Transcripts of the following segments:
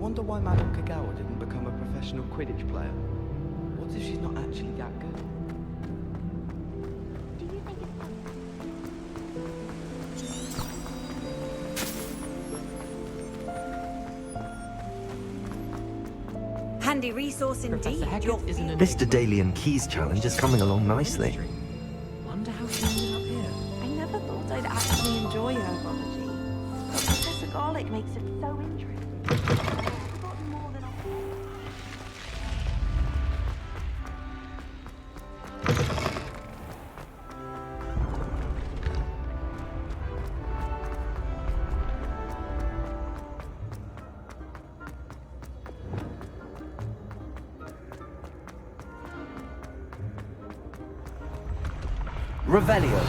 wonder why Madame Kagawa didn't become a professional Quidditch player. What if she's not actually that good? Do you think it's Handy resource indeed. Mr. Dalian Key's challenge is coming along nicely. Wonder how she ended up here. I never thought I'd actually enjoy herbology. But Professor Garlick makes it so interesting. I've forgotten more than I thought. Revelio.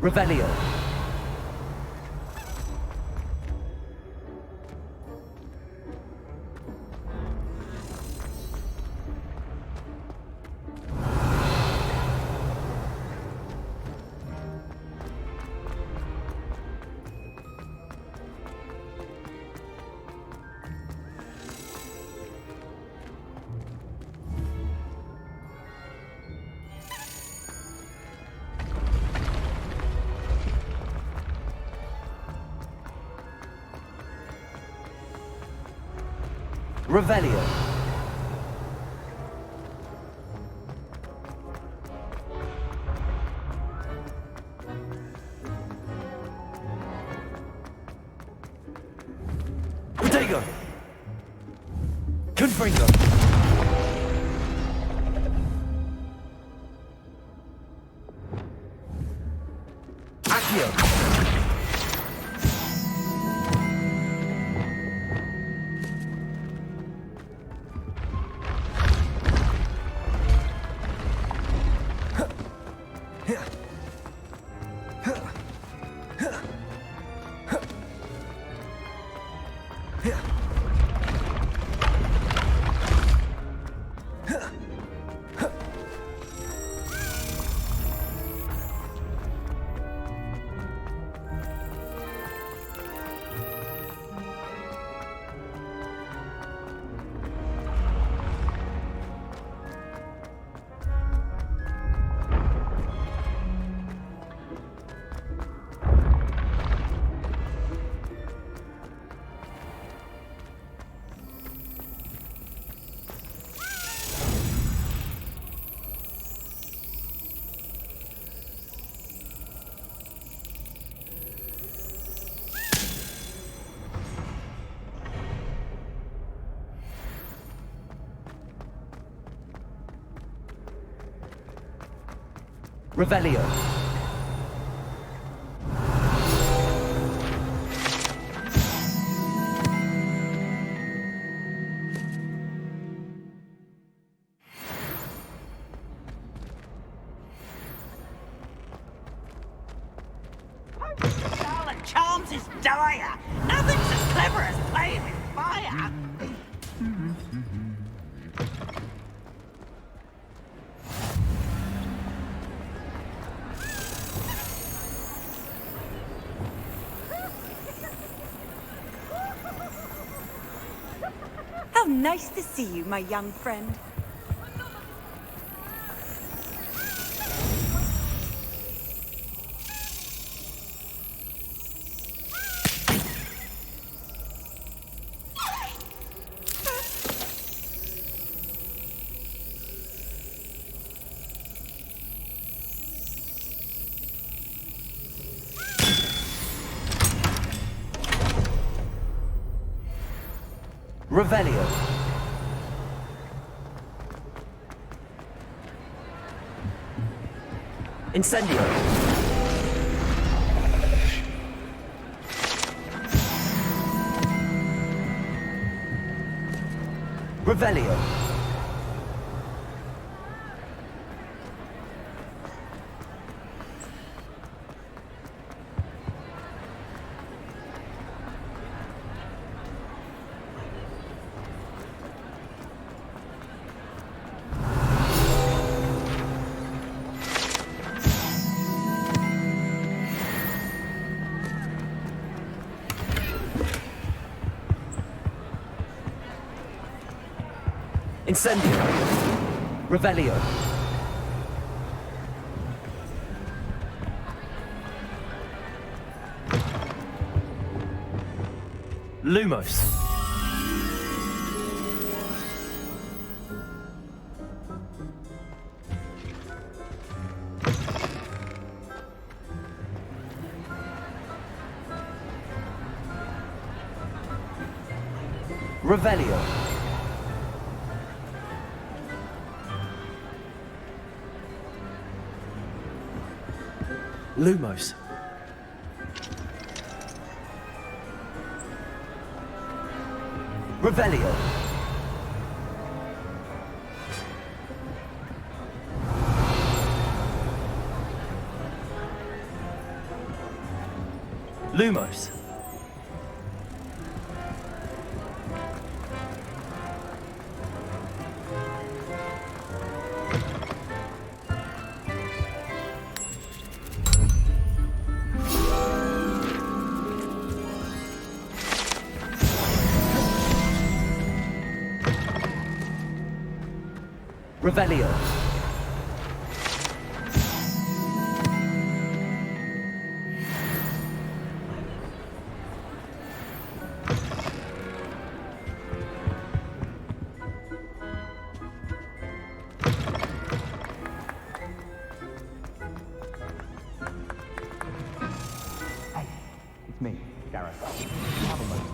Revelio. Revelio. Protego. Confringo. Accio. Revelio. Charlotte Charms is dire. Nothing's as clever as playing with fire. How nice to see you, my young friend. Revelio. Incendio. Revelio. Incendio. Revelio. Lumos. Revelio. Lumos. Revelio. Lumos. Revelio. It's me, Gareth. Have a moment.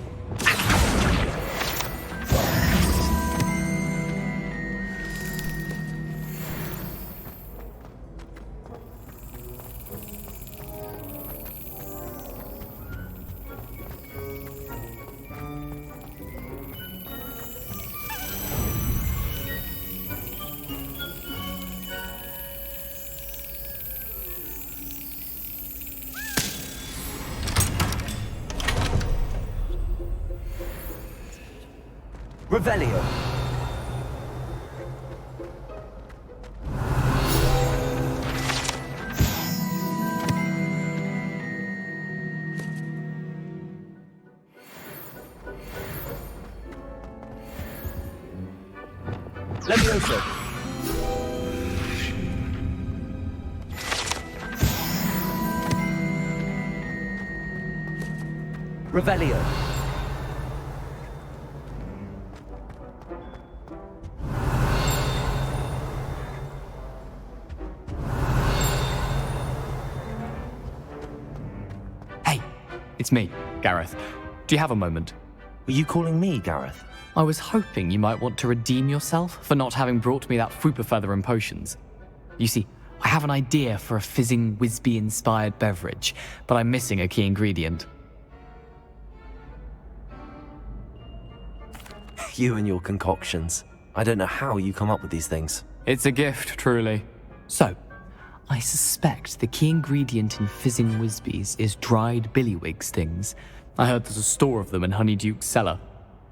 Revelio. Levioso. Revelio. It's me, Gareth. Do you have a moment? Were you calling me, Gareth? I was hoping you might want to redeem yourself for not having brought me that Fwooper feather and potions. You see, I have an idea for a fizzing Wisby-inspired beverage, but I'm missing a key ingredient. You and your concoctions. I don't know how you come up with these things. It's a gift, truly. So, I suspect the key ingredient in fizzing Wisbies is dried billywig stings. I heard there's a store of them in Honeyduke's cellar.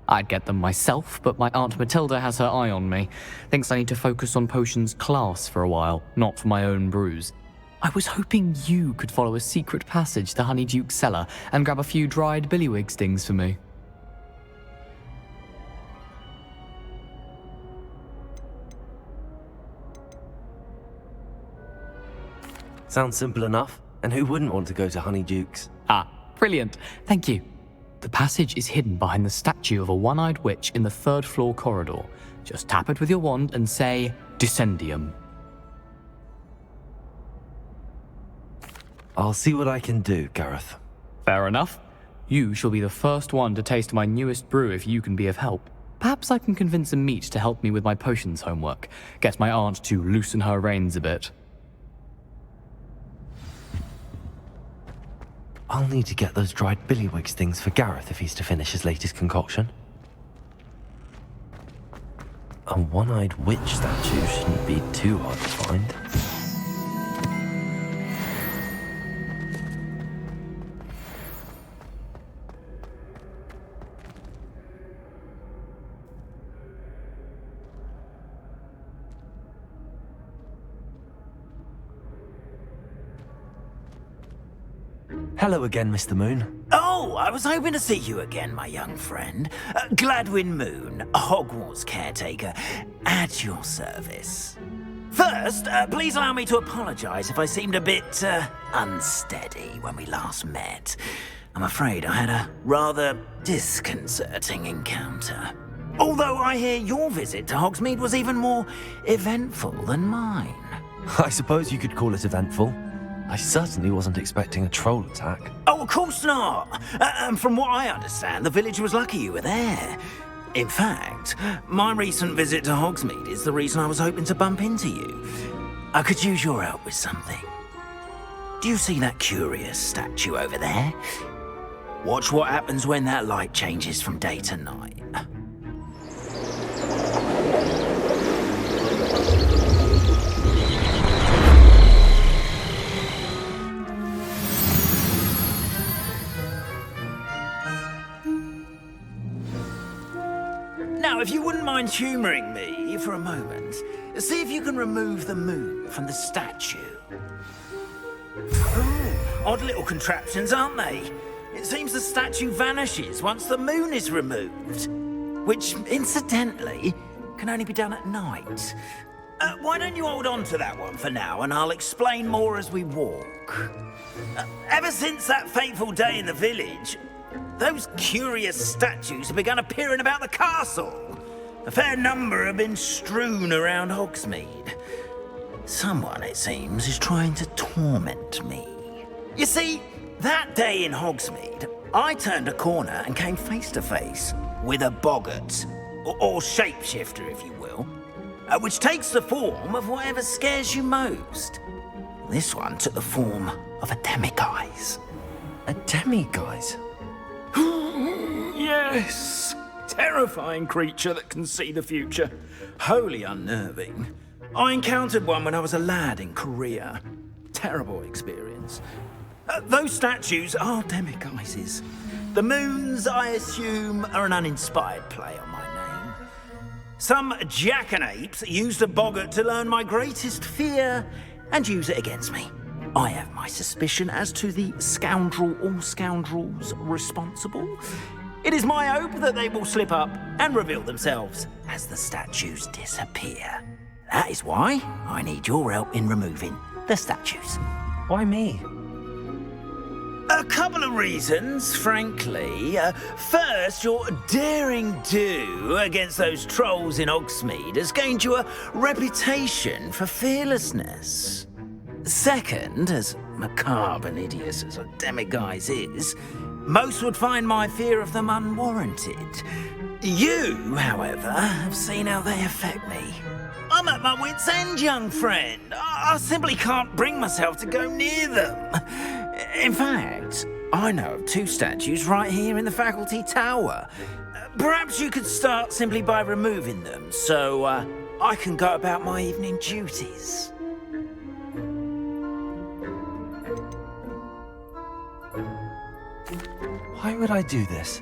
I'd get them myself, but my Aunt Matilda has her eye on me. Thinks I need to focus on potions class for a while, not for my own brews. I was hoping you could follow a secret passage to Honeyduke's cellar and grab a few dried billywig stings for me. Sounds simple enough. And who wouldn't want to go to Honeyduke's? Ah, brilliant. Thank you. The passage is hidden behind the statue of a one-eyed witch in the third floor corridor. Just tap it with your wand and say, Descendium. I'll see what I can do, Gareth. Fair enough. You shall be the first one to taste my newest brew if you can be of help. Perhaps I can convince a meat to help me with my potions homework. Get my aunt to loosen her reins a bit. I'll need to get those dried billywig stings for Gareth if he's to finish his latest concoction. A one-eyed witch statue shouldn't be too hard to find. Hello again, Mr. Moon. Oh, I was hoping to see you again, my young friend. Gladwin Moon, Hogwarts caretaker, at your service. First, please allow me to apologize if I seemed a bit unsteady when we last met. I'm afraid I had a rather disconcerting encounter. Although I hear your visit to Hogsmeade was even more eventful than mine. I suppose you could call it eventful. I certainly wasn't expecting a troll attack. Oh, of course not. And from what I understand, the village was lucky you were there. In fact, my recent visit to Hogsmeade is the reason I was hoping to bump into you. I could use your help with something. Do you see that curious statue over there? Watch what happens when that light changes from day to night. Now, if you wouldn't mind humouring me for a moment, see if you can remove the moon from the statue. Ooh, odd little contraptions, aren't they? It seems the statue vanishes once the moon is removed, which, incidentally, can only be done at night. Why don't you hold on to that one for now, and I'll explain more as we walk. Ever since that fateful day in the village, those curious statues have begun appearing about the castle. A fair number have been strewn around Hogsmeade. Someone, it seems, is trying to torment me. You see, that day in Hogsmeade, I turned a corner and came face to face with a boggart, or shapeshifter, if you will, which takes the form of whatever scares you most. This one took the form of a demiguise. A demiguise? Yes! Terrifying creature that can see the future. Wholly unnerving. I encountered one when I was a lad in Korea. Terrible experience. Those statues are demiguises. The moons, I assume, are an uninspired play on my name. Some jackanapes used a boggart to learn my greatest fear and use it against me. I have my suspicion as to the scoundrel or scoundrels responsible. It is my hope that they will slip up and reveal themselves as the statues disappear. That is why I need your help in removing the statues. Why me? A couple of reasons, frankly. First, your daring do against those trolls in Hogsmeade has gained you a reputation for fearlessness. Second, as macabre and hideous as a demiguise is, most would find my fear of them unwarranted. You, however, have seen how they affect me. I'm at my wit's end, young friend. I simply can't bring myself to go near them. In fact, I know of two statues right here in the faculty tower. Perhaps you could start simply by removing them, so I can go about my evening duties. Why would I do this?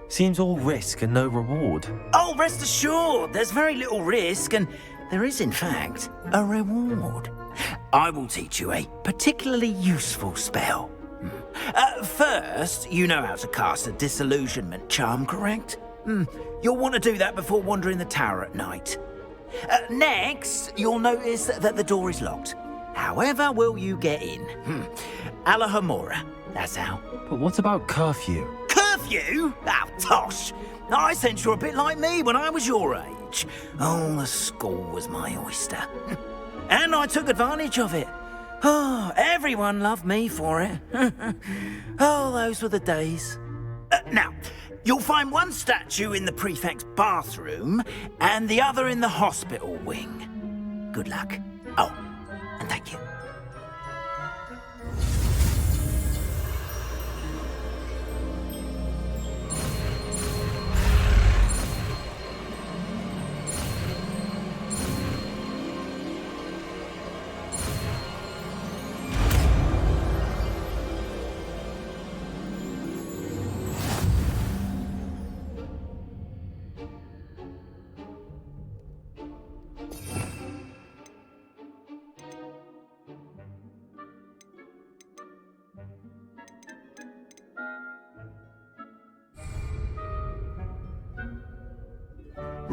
Seems all risk and no reward. Oh, rest assured, there's very little risk, and there is, in fact, a reward. I will teach you a particularly useful spell. First, you know how to cast a disillusionment charm, correct? You'll want to do that before wandering the tower at night. Next, you'll notice that the door is locked. However will you get in? Alohamora, that's how. But what about curfew? Curfew? Oh, tosh. I sense you're a bit like me when I was your age. Oh, the school was my oyster. And I took advantage of it. Oh, everyone loved me for it. Oh, those were the days. Now, you'll find one statue in the prefect's bathroom and the other in the hospital wing. Good luck. Oh, and thank you.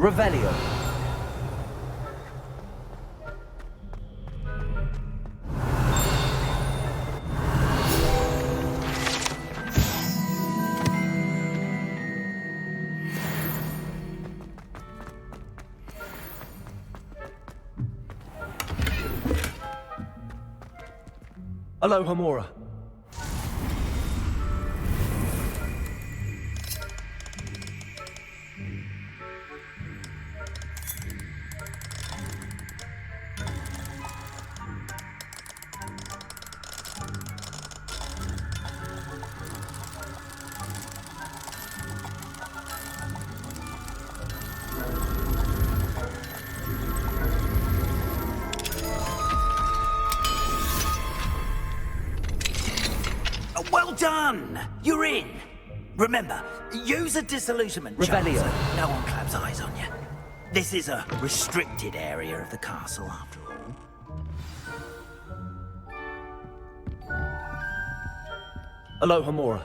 Revelio. Alohamora. Well done! You're in! Remember, use a disillusionment charm Revelio. so no one claps eyes on you. This is a restricted area of the castle, after all. Alohamora.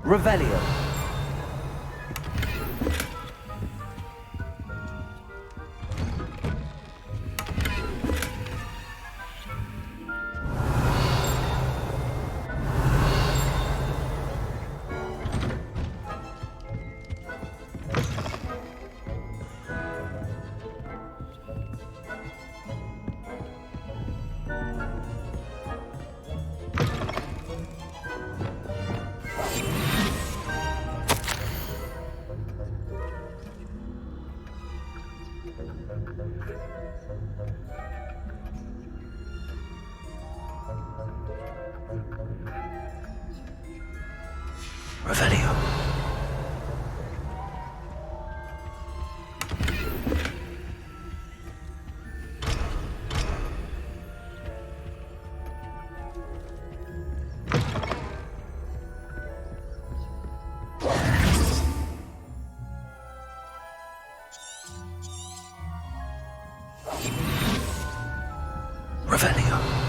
Revelio. Revelio. Revelio.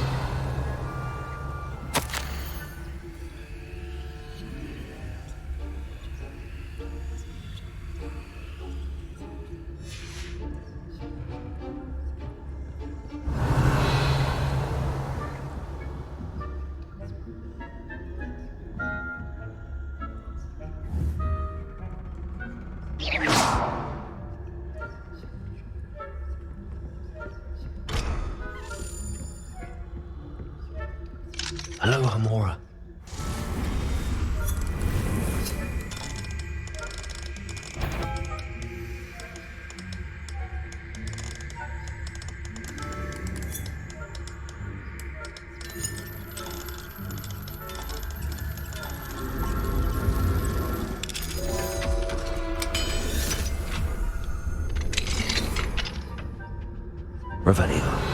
Alohamora. Revelio.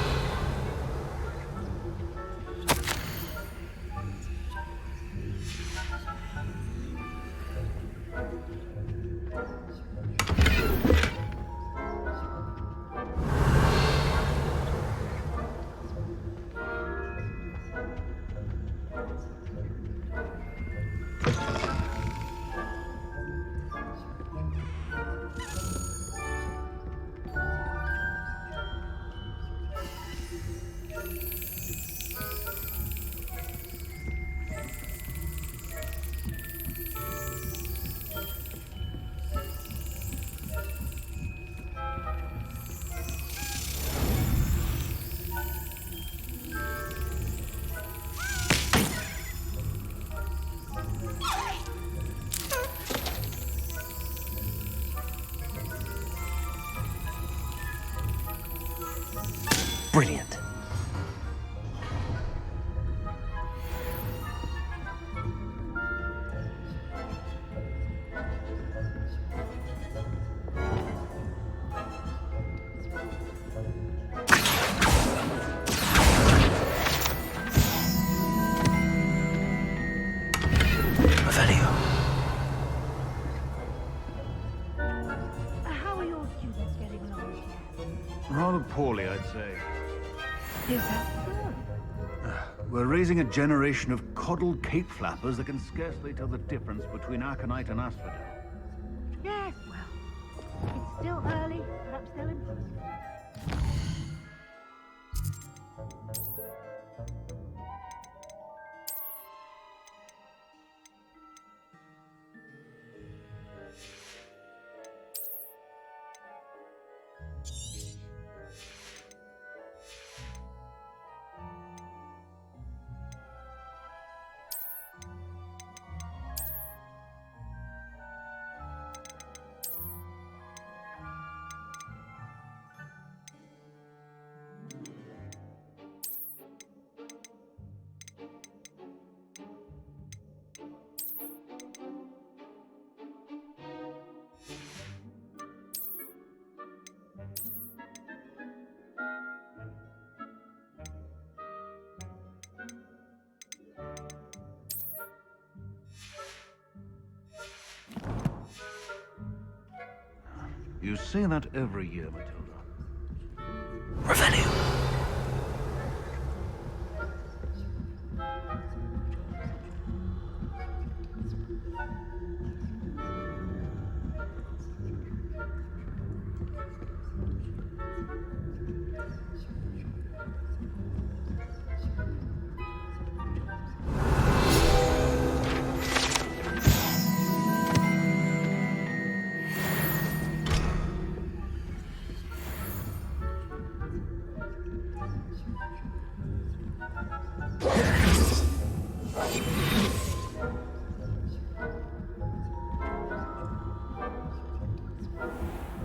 Brilliant. students getting along yet? Rather poorly, I'd say. Is that so? We're raising a generation of coddled cape flappers that can scarcely tell the difference between aconite and asphodel. Yes, well, it's still early. Perhaps they'll improve. You say that every year, Matilda. Revelio.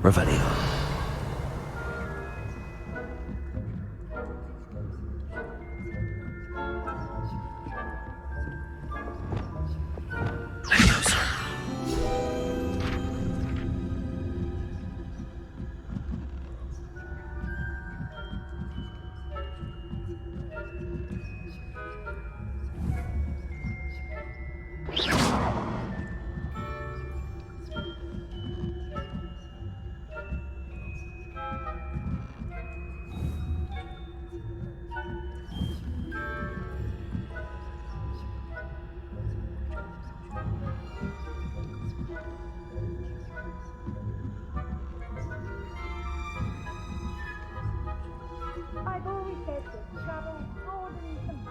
Revelio. I've always said that travel broadens the mind.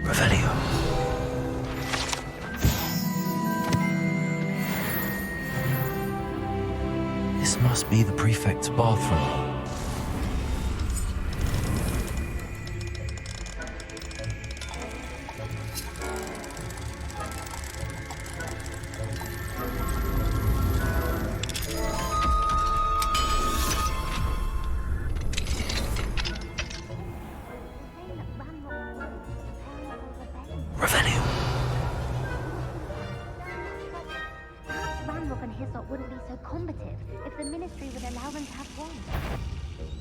Revelio. This must be the prefect's bathroom. Revelio. Perhaps Ranrock and Hyssop wouldn't be so combative if the Ministry would allow them to have one.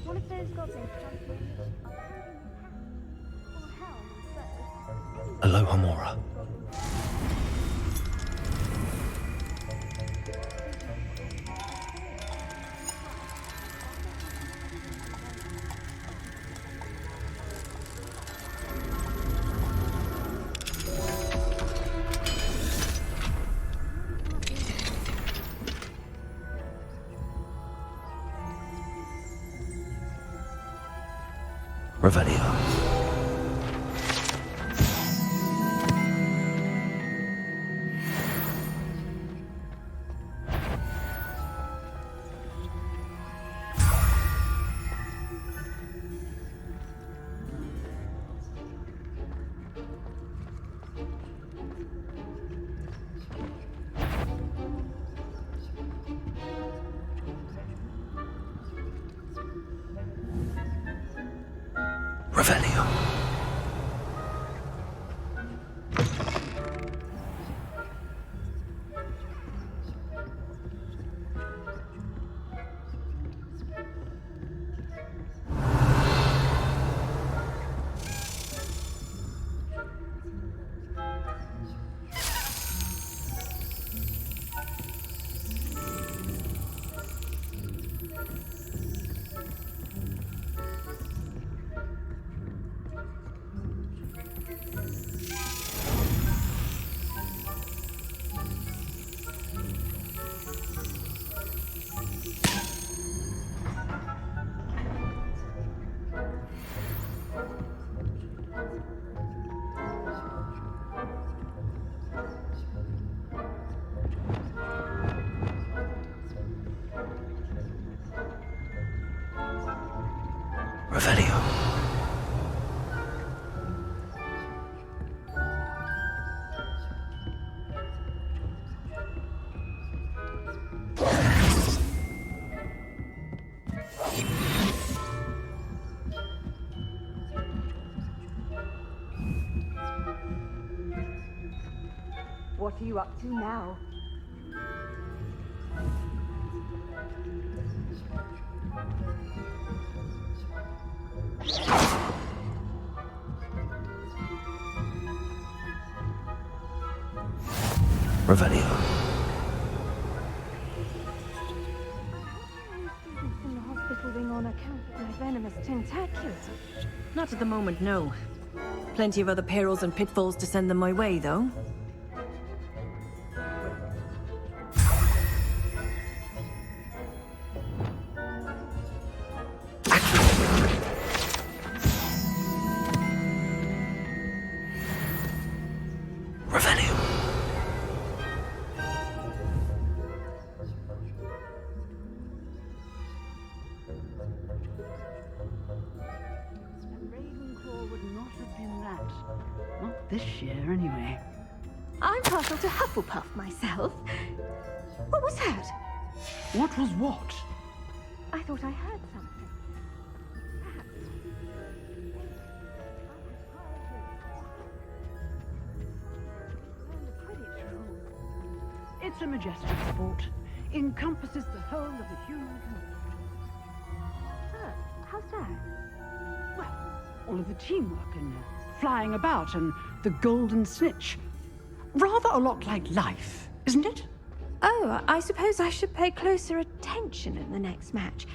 One of those goblins Alohamora. Revelio. Revelio. Revelio. What are you up to now? Revelio. Students in the hospital wing on account of my venomous tentaculars. Not at the moment, no. Plenty of other perils and pitfalls to send them my way, though. Revelio. Ravenclaw would not have been that. Not this year, anyway. I'm partial to Hufflepuff myself. What was that? What was what? I thought I heard something. Perhaps. It's a majestic sport. Encompasses the whole of the human community. Oh, how's that? Well, all of the teamwork and flying about and the golden snitch. Rather a lot like life, isn't it? Oh, I suppose I should pay closer attention in the next match,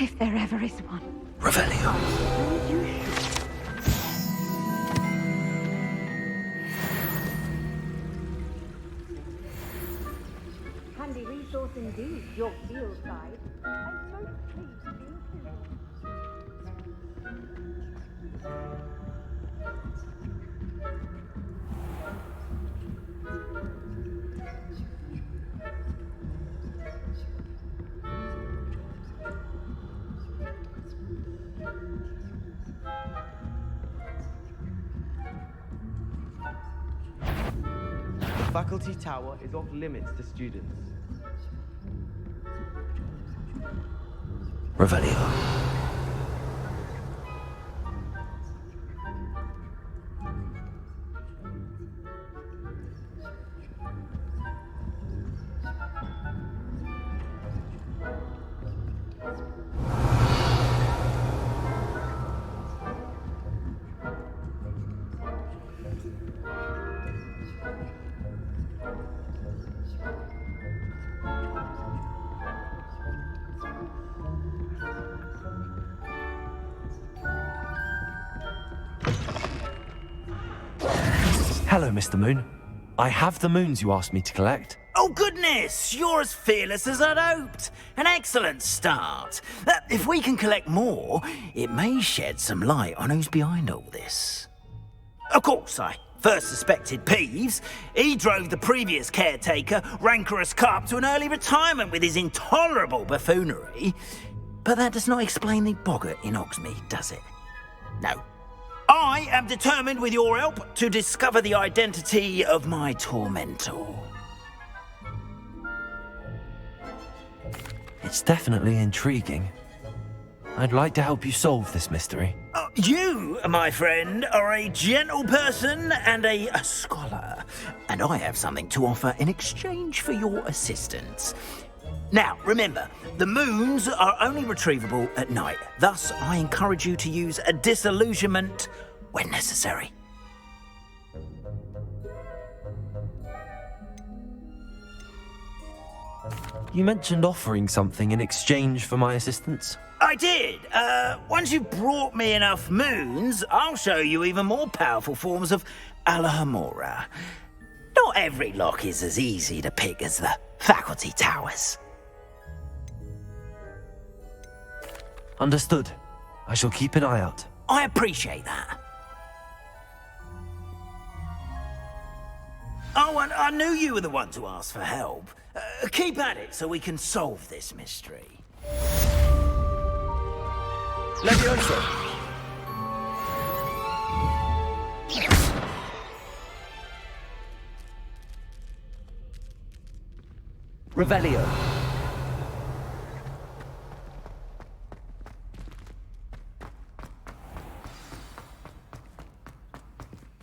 if there ever is one. Revelio. You should. Handy resource indeed, your field guide. I'm so pleased to be included. The faculty tower is off limits to students. Revelio. Hello, Mr. Moon. I have the moons you asked me to collect. Oh, goodness! You're as fearless as I'd hoped. An excellent start. If we can collect more, it may shed some light on who's behind all this. Of course, I first suspected Peeves. He drove the previous caretaker, Rancorous Carp, to an early retirement with his intolerable buffoonery. But that does not explain the boggart in Hogsmeade, does it? No. I am determined, with your help, to discover the identity of my tormentor. It's definitely intriguing. I'd like to help you solve this mystery. You, my friend, are a gentle person and a scholar, and I have something to offer in exchange for your assistance. Now, remember, the moons are only retrievable at night. Thus, I encourage you to use a disillusionment when necessary. You mentioned offering something in exchange for my assistance. I did. Once you've brought me enough moons, I'll show you even more powerful forms of Alohamora. Not every lock is as easy to pick as the faculty towers. Understood. I shall keep an eye out. I appreciate that. Oh, and I knew you were the one to ask for help. Keep at it so we can solve this mystery. Levioso! Revelio.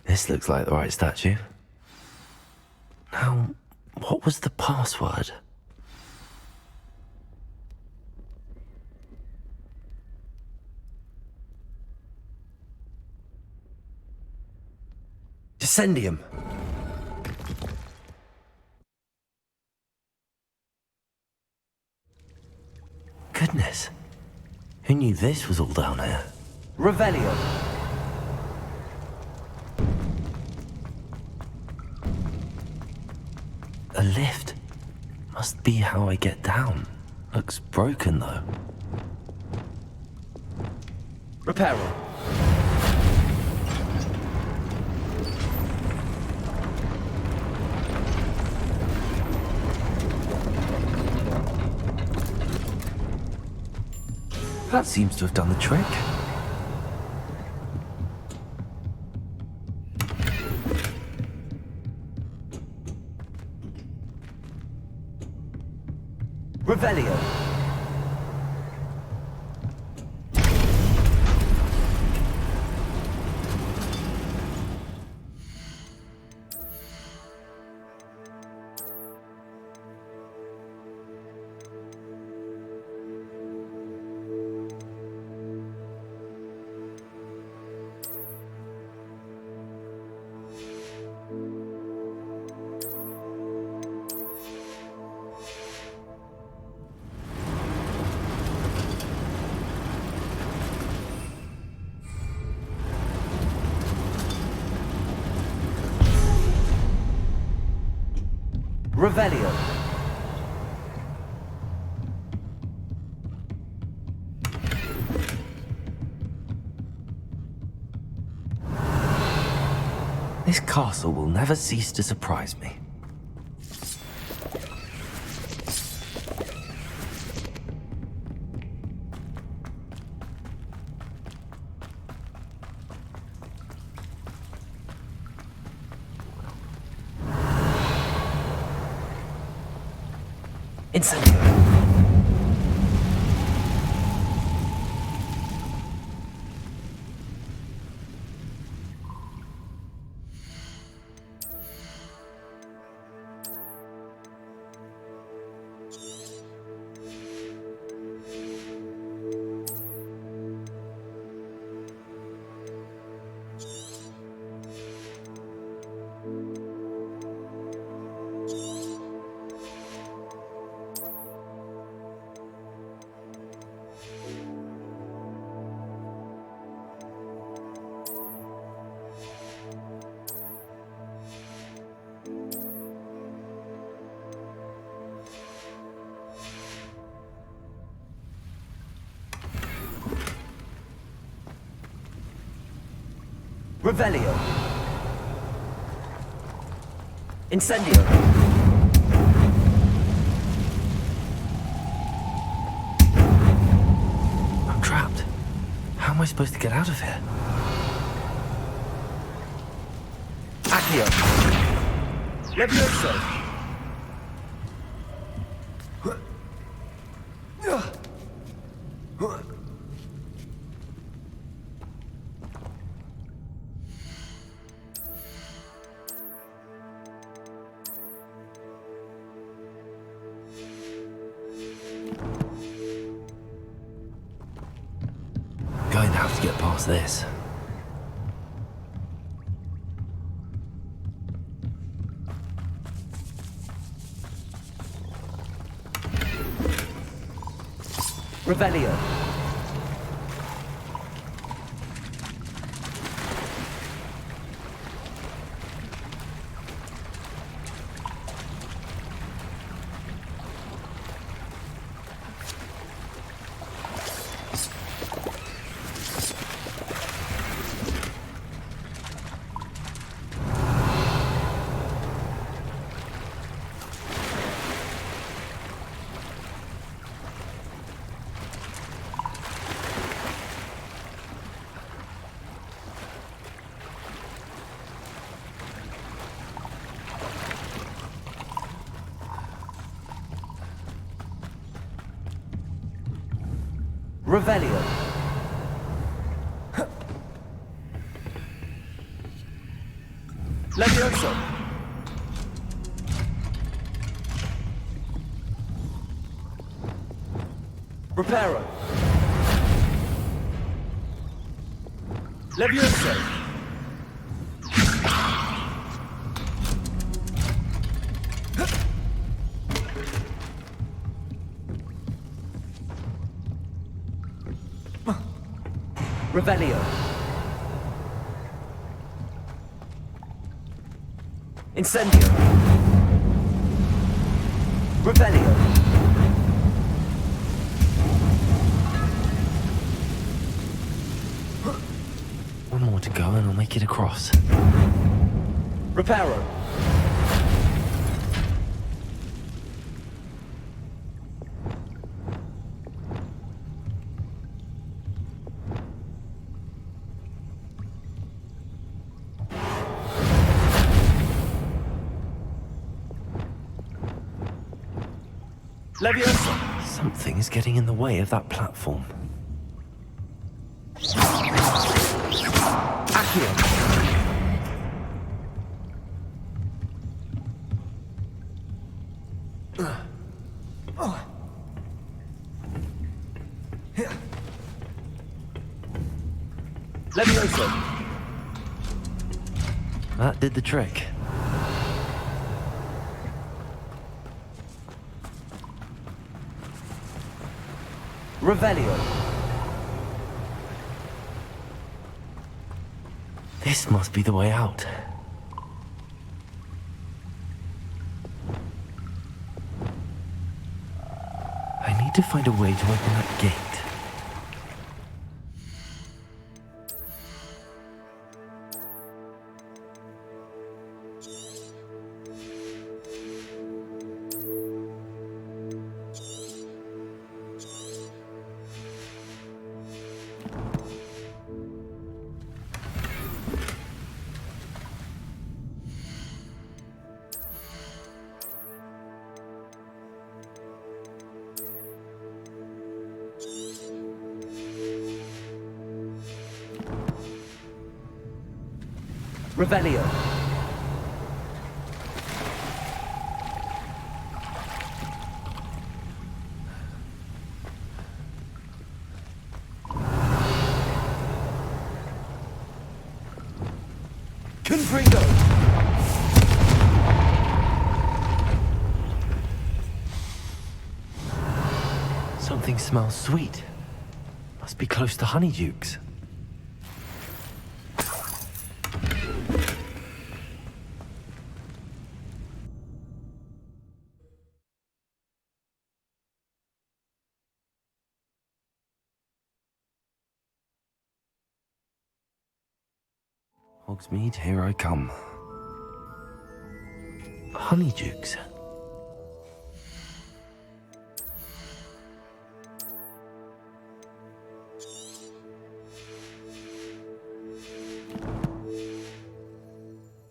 This looks like the right statue. Now, what was the password? Descendium. Goodness. Who knew this was all down here? Revelio. A lift. Must be how I get down. Looks broken though. Reparo. That seems to have done the trick. Revelio. Revelio. This castle will never cease to surprise me. Incendio. Revelio. Incendio. I'm trapped. How am I supposed to get out of here? Accio. Levioso. Going to have to get past this. Revelio. Revelio. Levioso. Reparo. Levioso. Revelio. Incendio. Revelio. One more to go and I'll make it across. Reparo. Leviosa! Something is getting in the way of that platform. Accio! Leviosa! That did the trick. Revelio. This must be the way out. I need to find a way to open that gate. Revelio. Confringo. Something smells sweet. Must be close to Honeydukes. Hogsmeade, here I come. Honeydukes.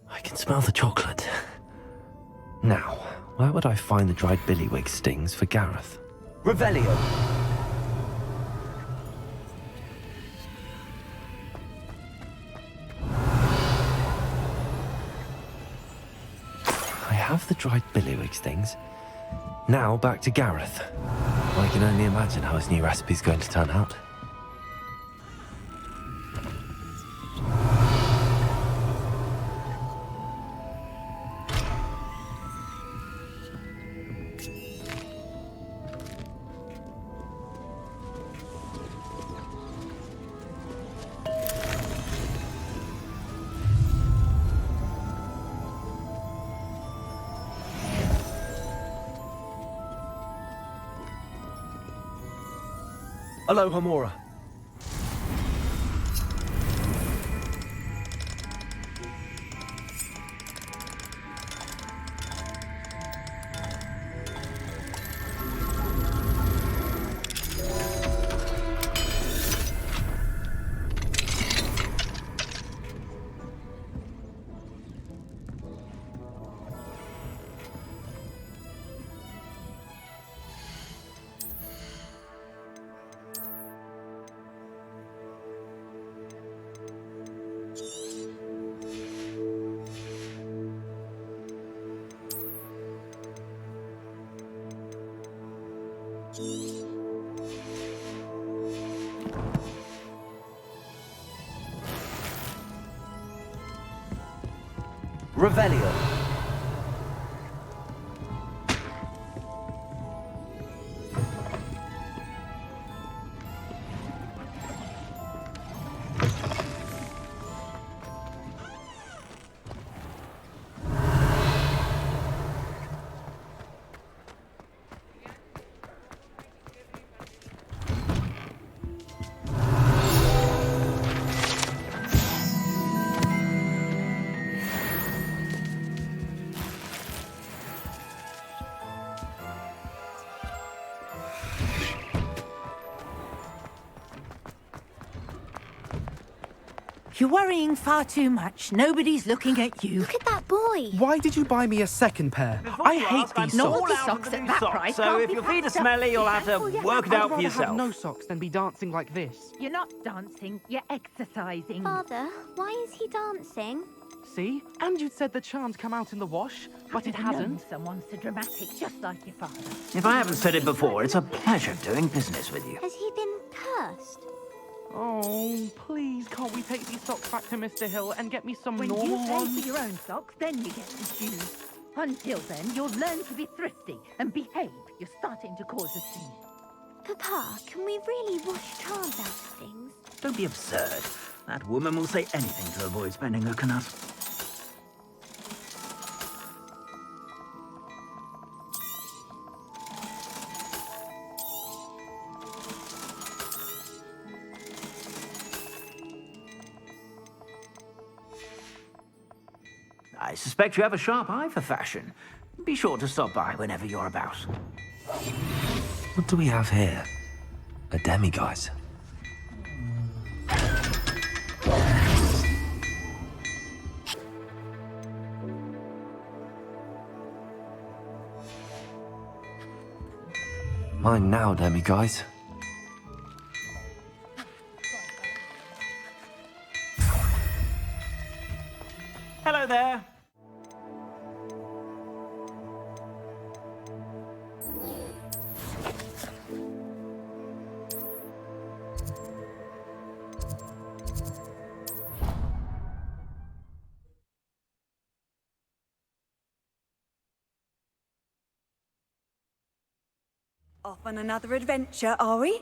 I can smell the chocolate. Now, where would I find the dried billywig stings for Gareth? Revelio! I have the dried billywig stings. Now back to Gareth. I can only imagine how his new recipe's going to turn out. Alohamora. Revelio. You're worrying far too much. Nobody's looking at you. Look at that boy. Why did you buy me a second pair? I hate these Not socks. the socks at that price. So if your feet are smelly, you'll have to work it out for I'd rather have yourself. no socks than be dancing like this. You're not dancing, you're exercising. Father, why is he dancing? See? And you'd said the charm's come out in the wash, but it hasn't. Someone so dramatic, just like your father. If I haven't said it before, it's a pleasure doing business with you. Has he been cursed? Oh, please, can't we take these socks back to Mr. Hill and get me some When normal you pay ones? for your own socks, then you get to choose. Until then, you'll learn to be thrifty and behave. You're starting to cause a scene. Papa, can we really wash charms out of things? Don't be absurd. That woman will say anything to avoid spending her canut. I suspect you have a sharp eye for fashion. Be sure to stop by whenever you're about. What do we have here? A demiguise. Mine now, demiguise. Hello there. Off on another adventure, are we?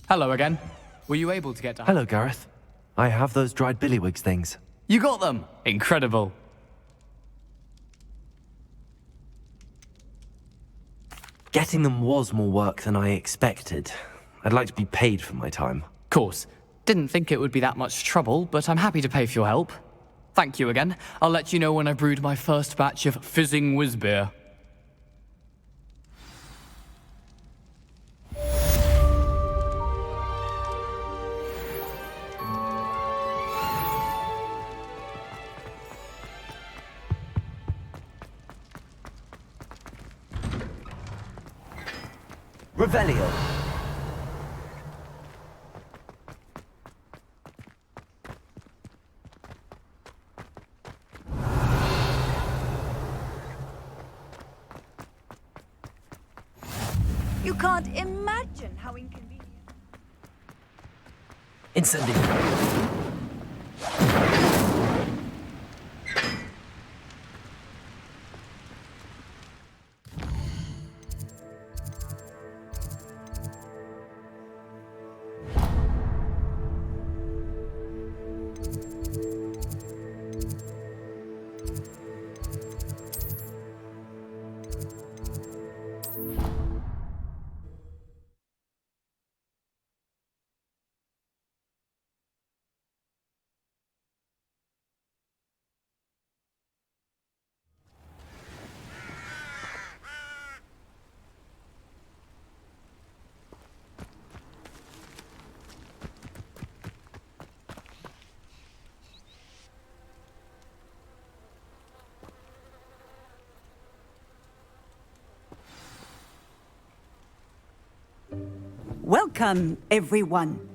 Hello again. Were you able to get to... Hello, Gareth. I have those dried billywigs things. You got them! Incredible. Getting them was more work than I expected. I'd like to be paid for my time. Course. Didn't think it would be that much trouble, but I'm happy to pay for your help. Thank you again. I'll let you know when I brewed my first batch of fizzing whizbeer. Revelio. You can't imagine how inconvenient. Incendio. Welcome, everyone.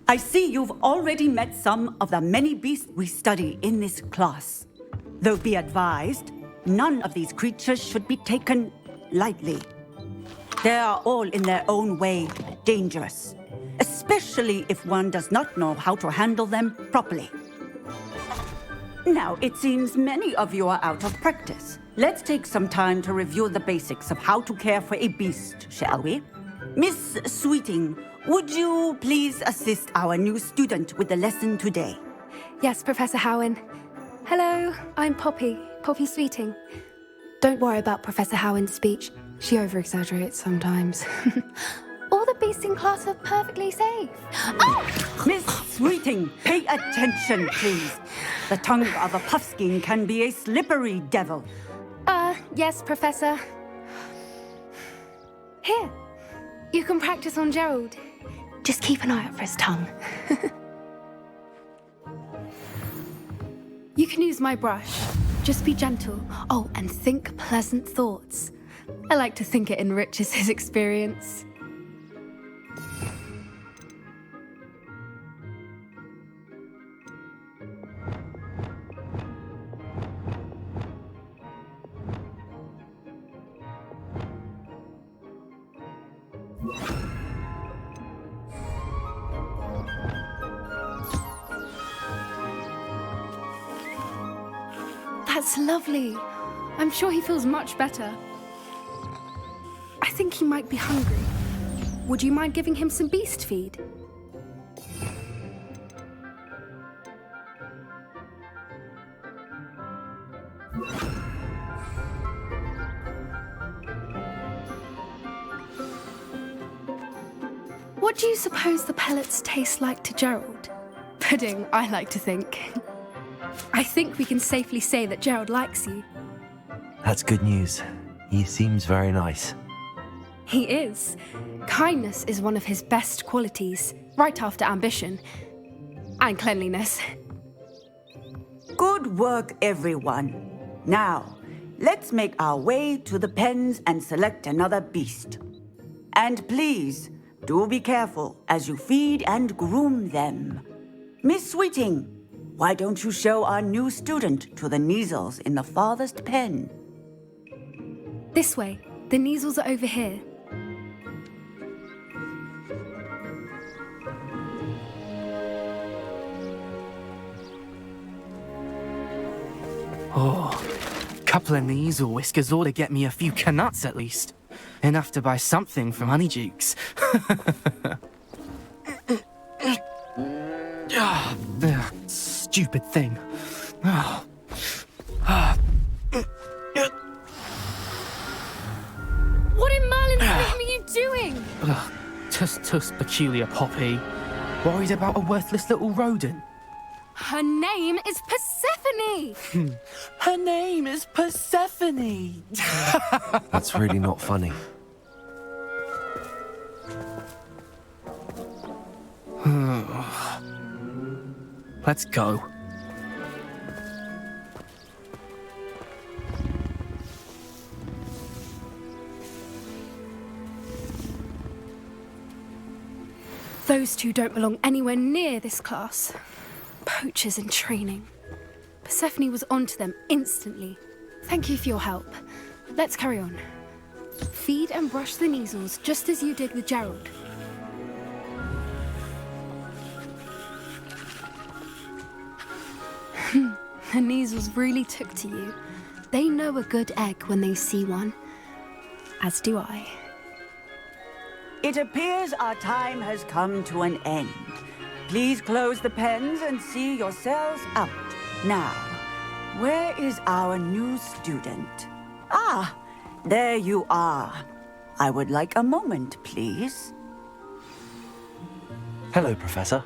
I see you've already met some of the many beasts we study in this class. Though be advised, none of these creatures should be taken lightly. They are all in their own way dangerous, especially if one does not know how to handle them properly. Now, it seems many of you are out of practice. Let's take some time to review the basics of how to care for a beast, shall we? Miss Sweeting, would you please assist our new student with the lesson today? Yes, Professor HIghwing. Hello, I'm Poppy Sweeting. Don't worry about Professor HIghwing's speech. She over-exaggerates sometimes. All the beasts in class are perfectly safe. Oh! Miss Sweeting, pay attention, please. The tongue of a puffskein can be a slippery devil. Yes, Professor. Here, you can practice on Gerald. Just keep an eye out for his tongue. You can use my brush. Just be gentle. Oh, and think pleasant thoughts. I like to think it enriches his experience. That's lovely. I'm sure he feels much better. I think he might be hungry. Would you mind giving him some beast feed? What do you suppose the pellets taste like to Gerald? Pudding, I like to think. I think we can safely say that Gerald likes you. That's good news. He seems very nice. He is. Kindness is one of his best qualities, right after ambition. And cleanliness. Good work, everyone. Now, let's make our way to the pens and select another beast. And please, do be careful as you feed and groom them. Miss Sweeting, why don't you show our new student to the Neasels in the farthest pen? This way. The Neasels are over here. Oh, a couple of Neasel whiskers ought to get me a few canuts at least. Enough to buy something from Honeydukes. Stupid thing. What in Merlin's name are you doing? Tuss, peculiar Poppy. Worried about a worthless little rodent? Her name is Persephone! Her name is Persephone! That's really not funny. Let's go. Those two don't belong anywhere near this class. Poachers in training. Persephone was onto them instantly. Thank you for your help. Let's carry on. Feed and brush the Neasels just as you did with Gerald. The Neasels really took to you. They know a good egg when they see one. As do I. It appears our time has come to an end. Please close the pens and see yourselves out. Now, where is our new student? Ah, there you are. I would like a moment, please. Hello, Professor.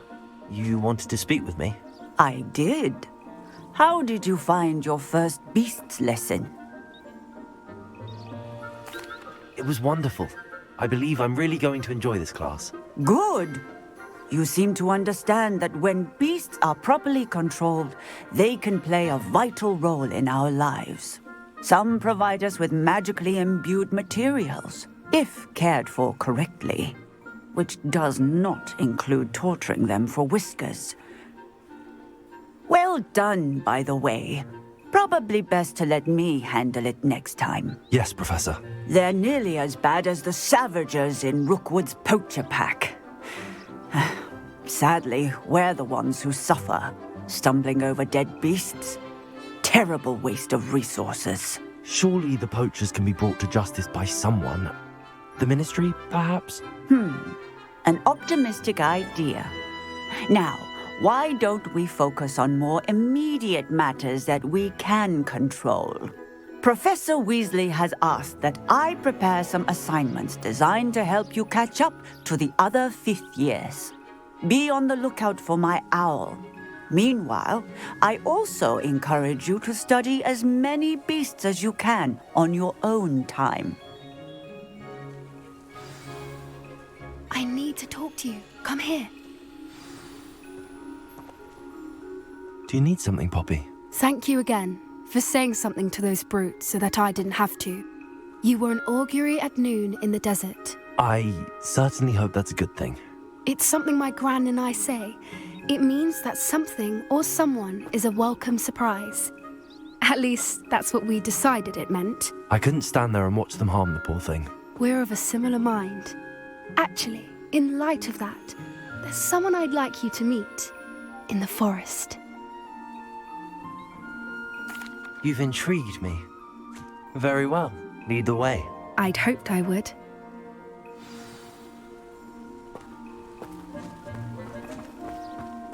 You wanted to speak with me? I did. How did you find your first beasts lesson? It was wonderful. I believe I'm really going to enjoy this class. Good. You seem to understand that when beasts are properly controlled, they can play a vital role in our lives. Some provide us with magically imbued materials, if cared for correctly. which does not include torturing them for whiskers. Well done, by the way. Probably best to let me handle it next time. Yes, Professor. They're nearly as bad as the Savagers in Rookwood's poacher pack. Sadly, we're the ones who suffer, stumbling over dead beasts. Terrible waste of resources. Surely the poachers can be brought to justice by someone. The Ministry, perhaps? An optimistic idea. Now, why don't we focus on more immediate matters that we can control? Professor Weasley has asked that I prepare some assignments designed to help you catch up to the other 5th years. Be on the lookout for my owl. Meanwhile, I also encourage you to study as many beasts as you can on your own time. I need to talk to you. Come here. Do you need something, Poppy? Thank you again for saying something to those brutes so that I didn't have to. You were an augury at noon in the desert. I certainly hope that's a good thing. It's something my gran and I say. It means that something or someone is a welcome surprise. At least, that's what we decided it meant. I couldn't stand there and watch them harm the poor thing. We're of a similar mind. Actually, in light of that, there's someone I'd like you to meet in the forest. You've intrigued me. Very well. Lead the way. I'd hoped I would.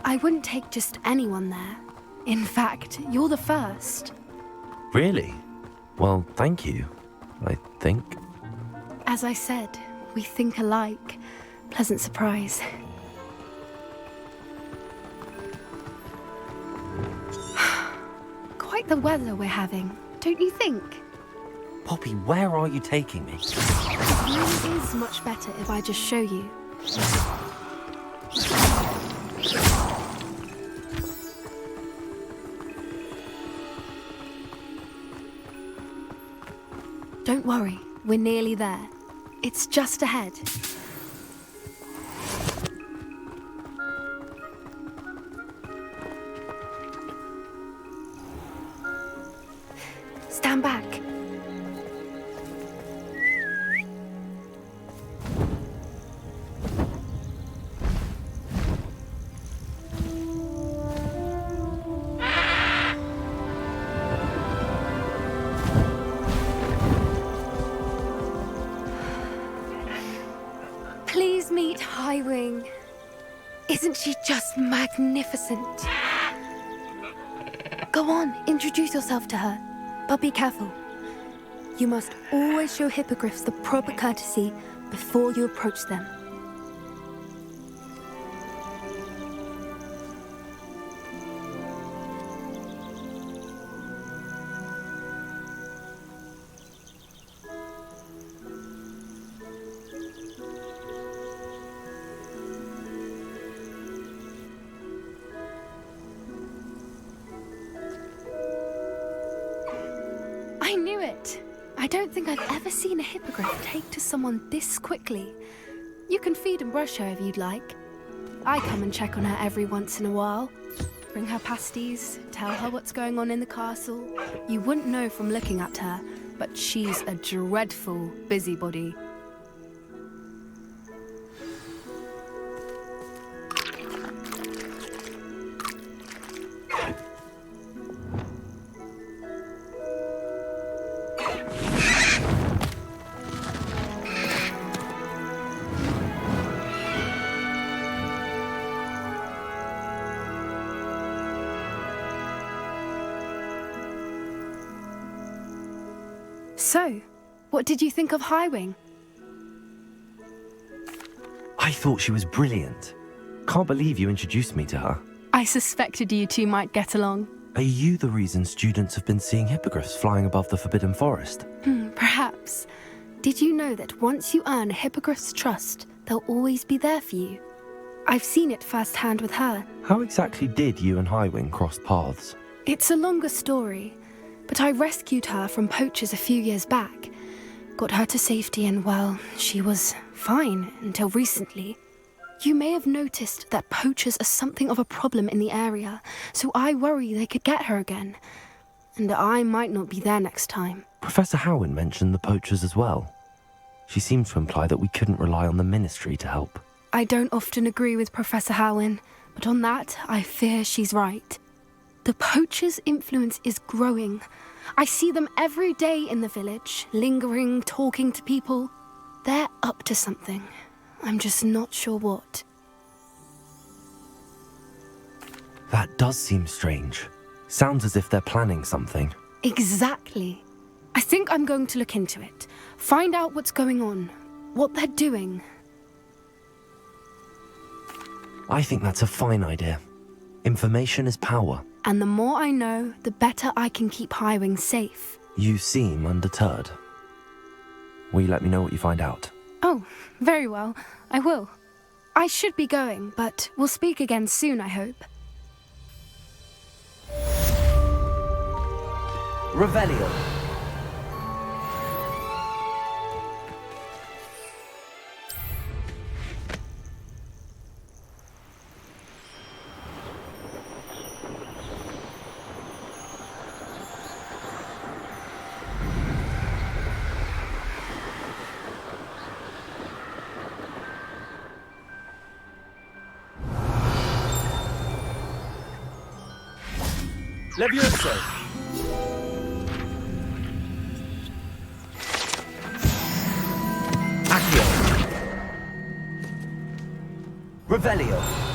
I wouldn't take just anyone there. In fact, you're the first. Really? Well, thank you, I think. As I said, we think alike. Pleasant surprise. Quite the weather we're having, don't you think? Poppy, where are you taking me? It really is much better if I just show you. Don't worry, we're nearly there. It's just ahead. Stand back. Please meet HIghwing. Isn't she just magnificent? Go on, introduce yourself to her. But be careful. You must always show hippogriffs the proper courtesy before you approach them. I knew it! I don't think I've ever seen a hippogriff take to someone this quickly. You can feed and brush her if you'd like. I come and check on her every once in a while. Bring her pasties, tell her what's going on in the castle. You wouldn't know from looking at her, but she's a dreadful busybody. So, what did you think of HIghwing? I thought she was brilliant. Can't believe you introduced me to her. I suspected you two might get along. Are you the reason students have been seeing hippogriffs flying above the Forbidden Forest? Perhaps. Did you know that once you earn a hippogriff's trust, they'll always be there for you? I've seen it firsthand with her. How exactly did you and HIghwing cross paths? It's a longer story, but I rescued her from poachers a few years back. got her to safety, and well, she was fine until recently. You may have noticed that poachers are something of a problem in the area, so I worry they could get her again. And I might not be there next time. Professor HIghwing mentioned the poachers as well. She seemed to imply that we couldn't rely on the Ministry to help. I don't often agree with Professor HIghwing, but on that, I fear she's right. The poachers' influence is growing. I see them every day in the village, lingering, talking to people. They're up to something. I'm just not sure what. That does seem strange. Sounds as if they're planning something. Exactly. I think I'm going to look into it. Find out what's going on, what they're doing. I think that's a fine idea. Information is power. And the more I know, the better I can keep HIghwing safe. You seem undeterred. Will you let me know what you find out? Oh, very well. I will. I should be going, but we'll speak again soon, I hope. Revelio. Levioso! Accio. Revelio.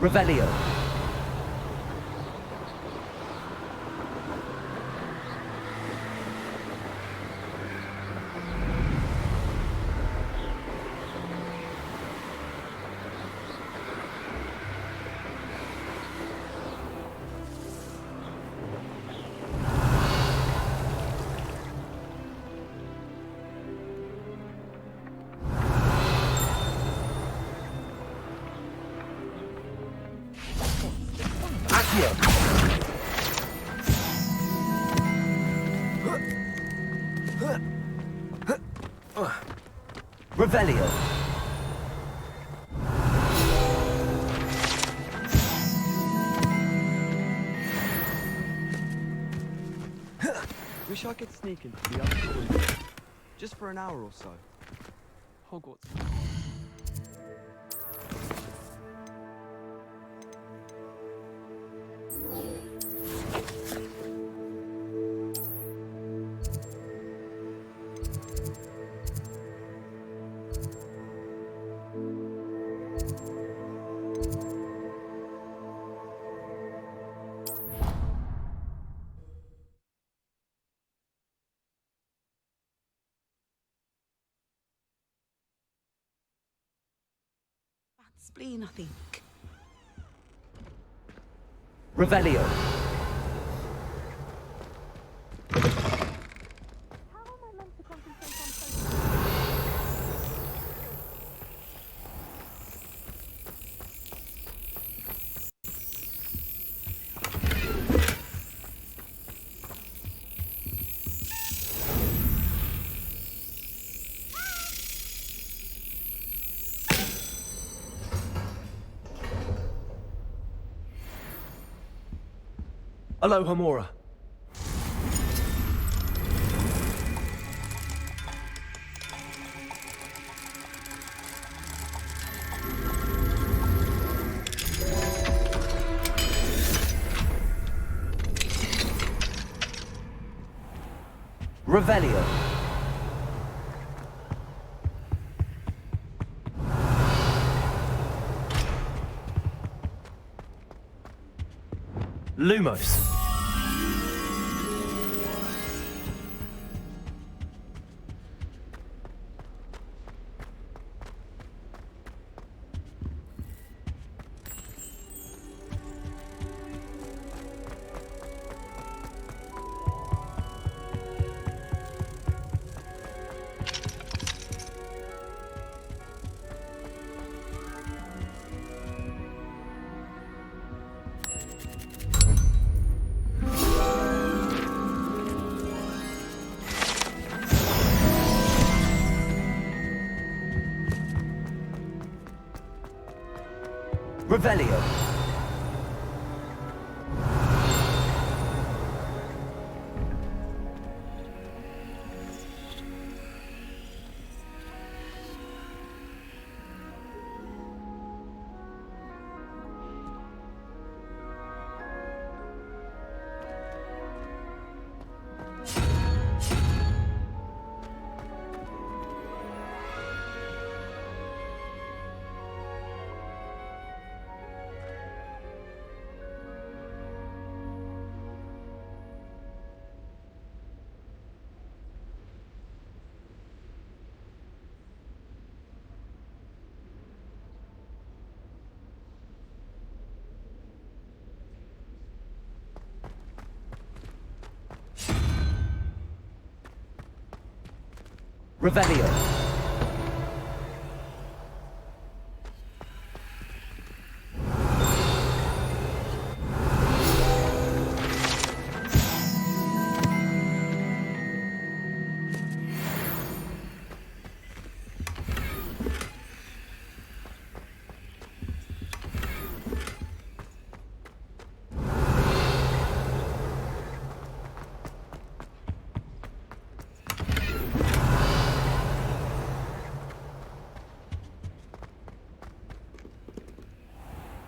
Revelio. Revelio. Wish I could sneak into the other window. Just for an hour or so. Hogwarts. Spleen, I think. Revelio. Alohamora. Revelio. Lumos. Revelio. Revelio.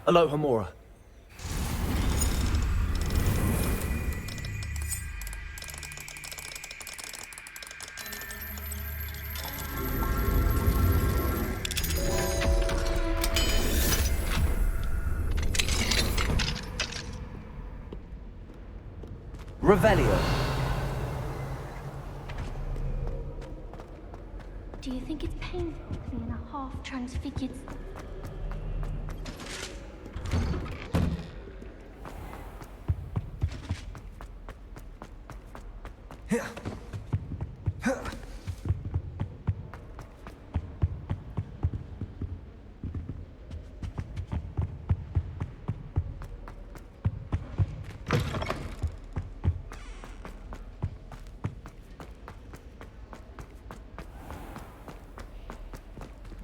Alohamora. Revelio. Do you think it's painful seeing a half-transfigured...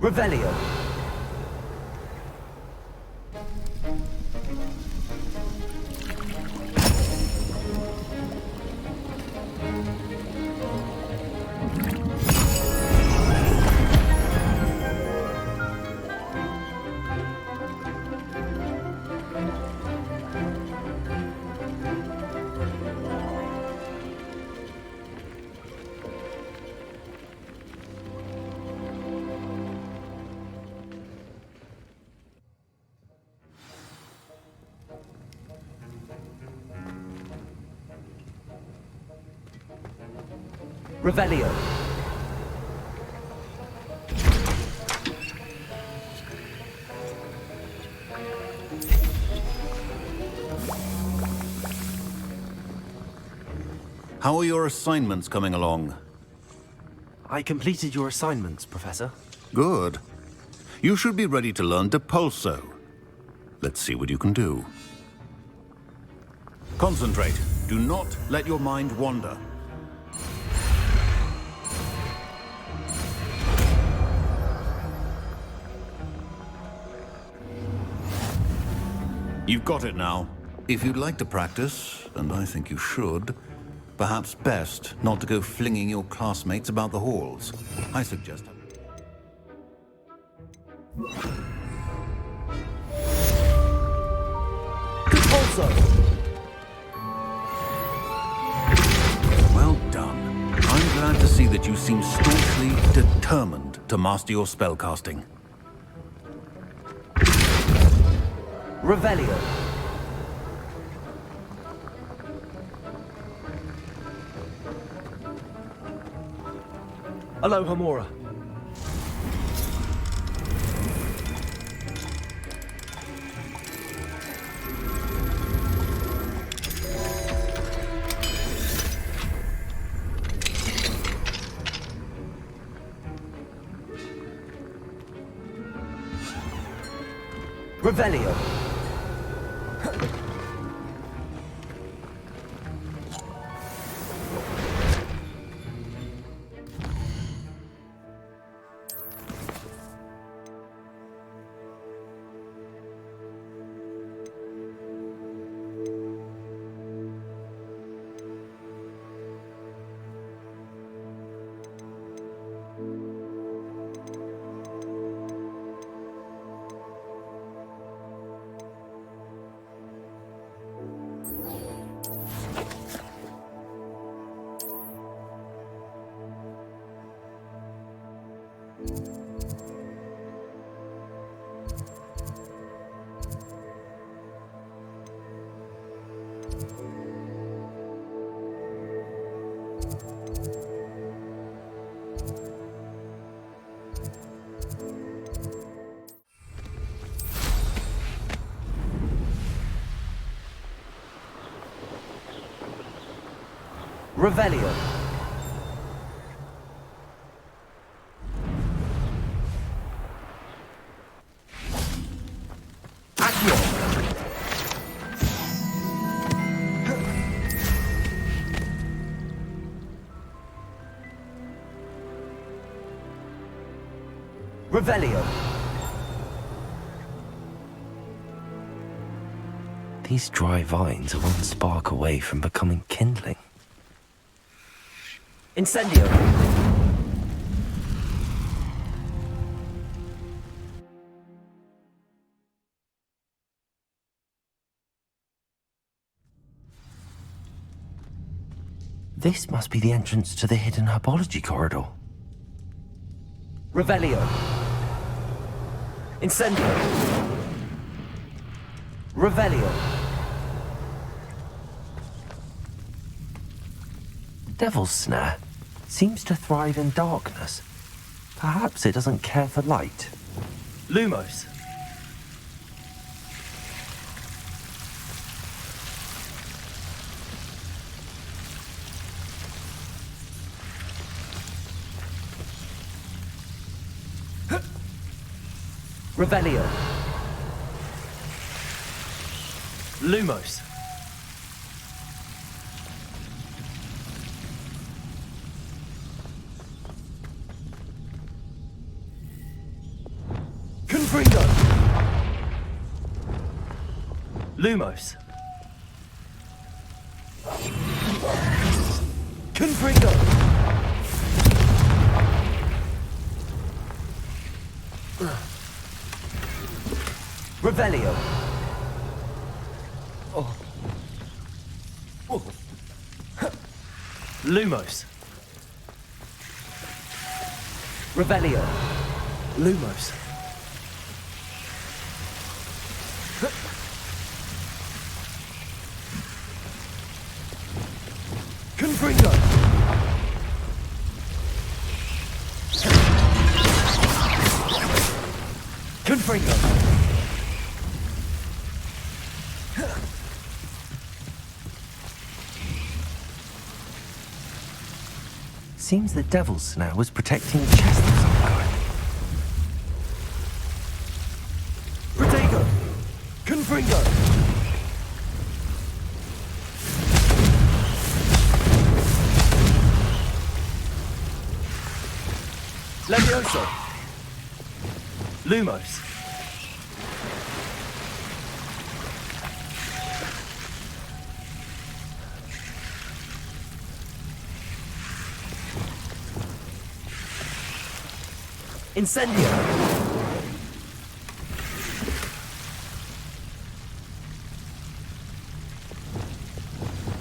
Revelio. Revelio. How are your assignments coming along? I completed your assignments, Professor. Good. You should be ready to learn Depulso. Let's see what you can do. Concentrate. Do not let your mind wander. You've got it now. If you'd like to practice, and I think you should, perhaps best not to go flinging your classmates about the halls. I suggest... Well done. I'm glad to see that you seem staunchly determined to master your spellcasting. Revelio. Alohamora. Revelio. Revelio. Accio. Revelio. These dry vines are one spark away from becoming kindling. Incendio. This must be the entrance to the hidden herbology corridor. Revelio. Incendio. Revelio. Devil's Snare seems to thrive in darkness. Perhaps it doesn't care for light. Lumos. Revelio. Lumos. Confringo. Lumos. Confringo. Revelio. Oh. Oh. Lumos. Revelio. Lumos. Confringo. Confringo. Seems the Devil's Snare was protecting the chest of some kind. Protego. Confringo. Levioso. Lumos. Incendio!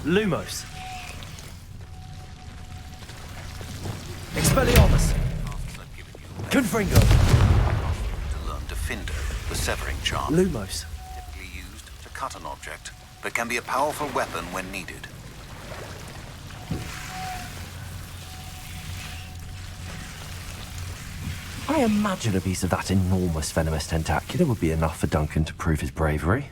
Lumos! Expelliarmus! Confringo! To learn Defender, the severing charm. Lumos! Typically used to cut an object, but can be a powerful weapon when needed. I imagine a piece of that enormous venomous tentacular would be enough for Duncan to prove his bravery.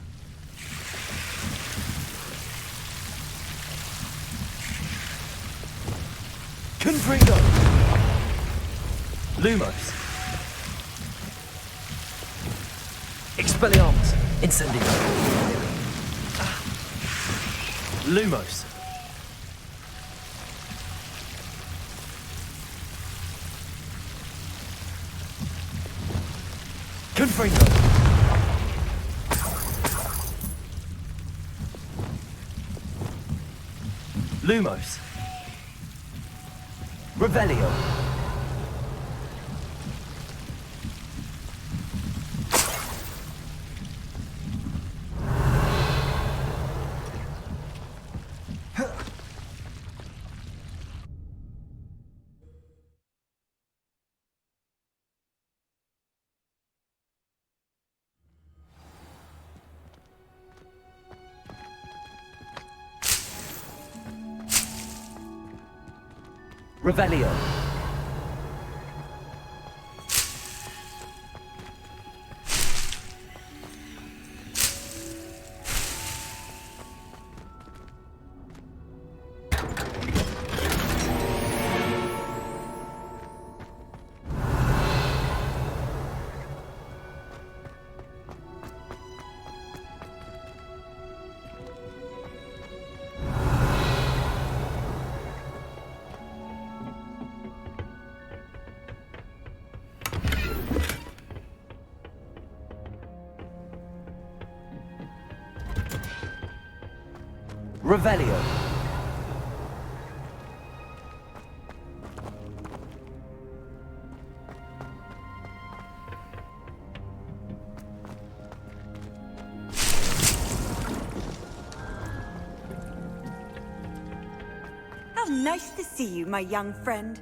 Confringo! Lumos! Expelliarmus! Incendio! Lumos! Confringo! Lumos! Revelio! Revelio! Revelio! How nice to see you, my young friend.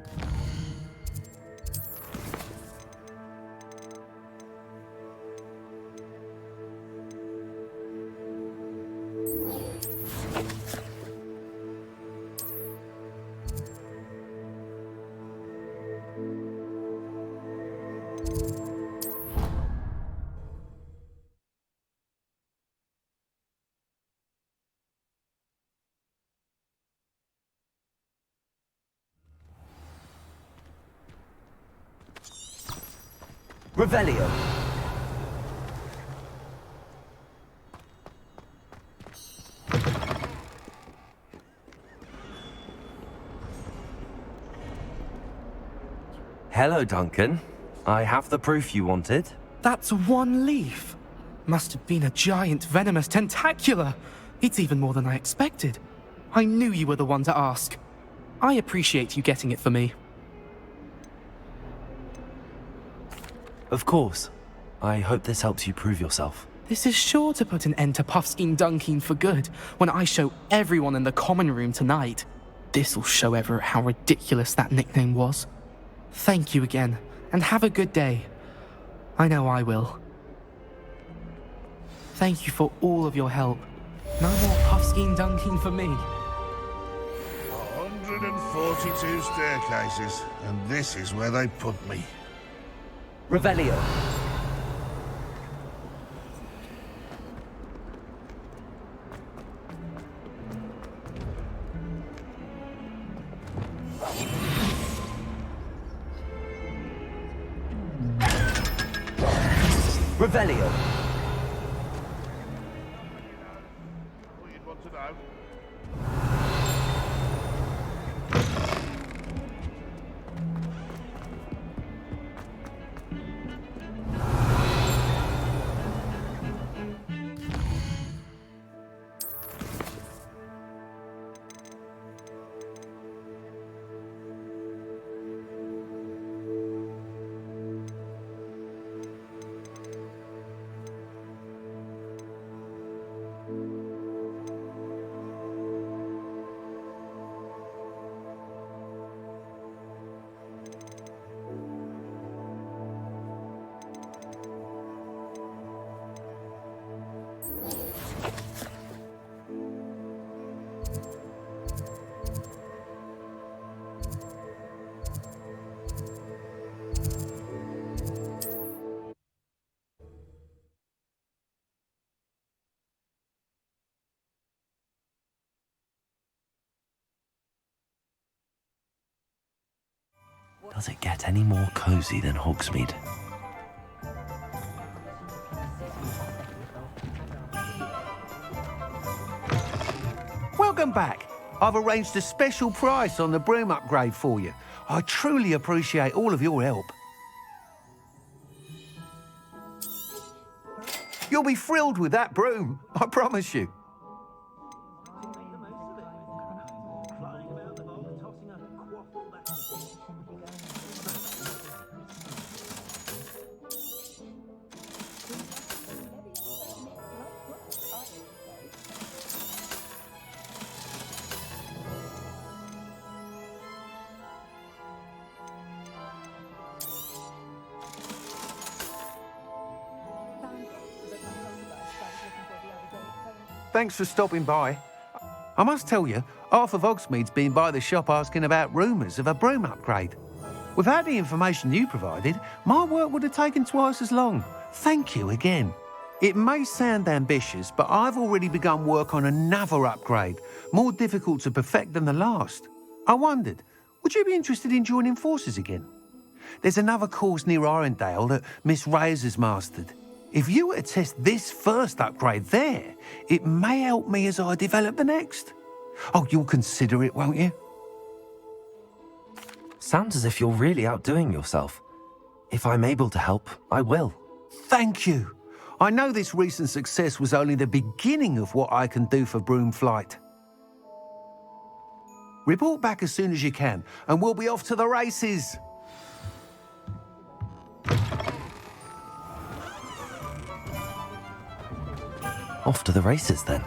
Revelio! Hello, Duncan. I have the proof you wanted. That's one leaf. Must have been a giant venomous tentacula. It's even more than I expected. I knew you were the one to ask. I appreciate you getting it for me. Of course. I hope this helps you prove yourself. This is sure to put an end to Puffskein Dunkeen for good when I show everyone in the common room tonight. This'll show Everett how ridiculous that nickname was. Thank you again, and have a good day. I know I will. Thank you for all of your help. No more Puffskein Dunkeen for me. 142 staircases, and this is where they put me. Revelio! Revelio! What you'd want to know? Does it get any more cosy than Hogsmeade? Welcome back. I've arranged a special price on the broom upgrade for you. I truly appreciate all of your help. You'll be thrilled with that broom, I promise you. Thanks for stopping by. I must tell you, half of Hogsmeade's been by the shop asking about rumours of a broom upgrade. Without the information you provided, my work would have taken twice as long. Thank you again. It may sound ambitious, but I've already begun work on another upgrade, more difficult to perfect than the last. I wondered, would you be interested in joining forces again? There's another course near Arendelle that Miss Reyes has mastered. If you were to test this first upgrade there, it may help me as I develop the next. Oh, you'll consider it, won't you? Sounds as if you're really outdoing yourself. If I'm able to help, I will. Thank you. I know this recent success was only the beginning of what I can do for Broomflight. Report back as soon as you can, and we'll be off to the races. Off to the races, then.